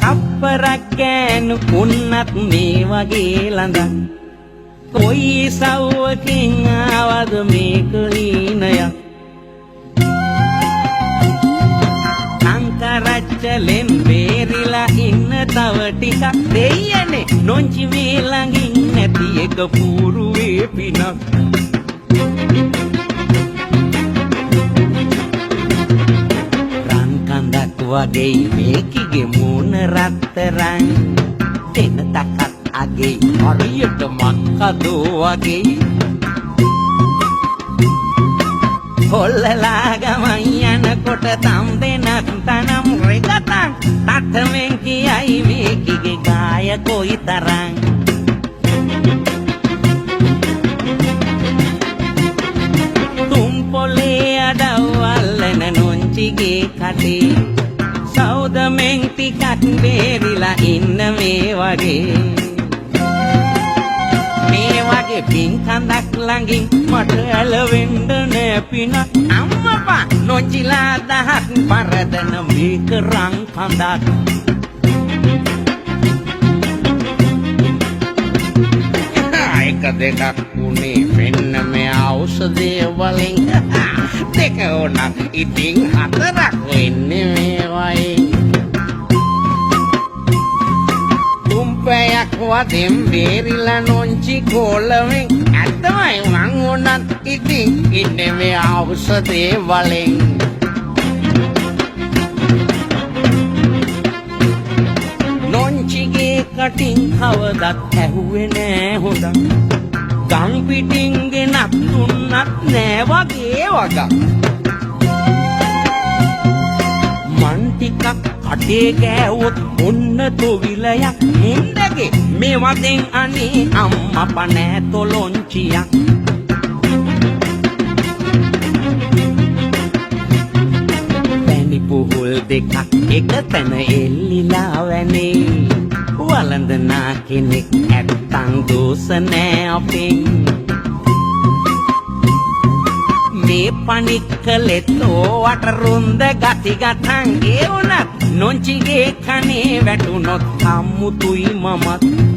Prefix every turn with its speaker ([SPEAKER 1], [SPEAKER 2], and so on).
[SPEAKER 1] කප්පරක් ගෑනු උන්නත් මේ වගේ ළඳක් කොයි සව්වකින් ආවද මේක හීනයක් අංකරච්චලෙන් බේරිලා ඉන්න තව ටිකක් දෙයනේ නොංචි මේ ළඟින් නැති එක පුරුවේ පිනක් වගේ මේකිගේ මූණ රත්තරන් දෙන තකත් අගේ හරියට මක්කදෝ වගේ කොල්ලලා ගමන් යනකොට තම් දෙනත් තනම් රෙගතන් තට්ටමෙන් කියයි මේකිගේ ගාය කොයි තරම් තුම් පොලේ අඩවල්ලන නොංචිගේ කටේ සෞදමෙන් ටිකක් බේරිලා ඉන්න මේ වගේ පින්කඳක් ළඟින් මට ඇලවෙන්න නෑ පින අම්මපා නොචිලා දහත් පරදන මේක රං කඳක් එක දෙකක් උනේ වෙන්න මේ ඖෂධය වලින් දෙක උනත් ඉතින් හතරක් වෙන්නේ මේවයි තුම්පයක් වදෙන් බේරිලා නොංචි කොලවෙන් ඇත්තමයි මං උනත් ඉතින් ඉන්නේ මේ ඖෂධය වලින් නොංචිගේ කටින් කවදත් ඇහුවේ නෑ හොඳක් ගම් පිටින් ගෙනත් දුන්නත් නෑ වගේ වගක් මන් ටිකක් කටේ ගෑවොත් ඔන්න තොවිලයක් මුන්දගේ මේ වදෙන් අනේ අම්මපා නෑ තොලොංචියක් පැණි පුහුල් දෙකක් එක තැන එල්ලිලා වැනේ වළඳනා කෙනෙක් ඇත්තං දෝස නෑ අපෙන් මේ පනික්කලෙත් ඕවට රුන්ද ගතිගතන් ඒ වුණත් නොංචිගේ කනේ වැටුනොත් අම්මුතුයි මමත්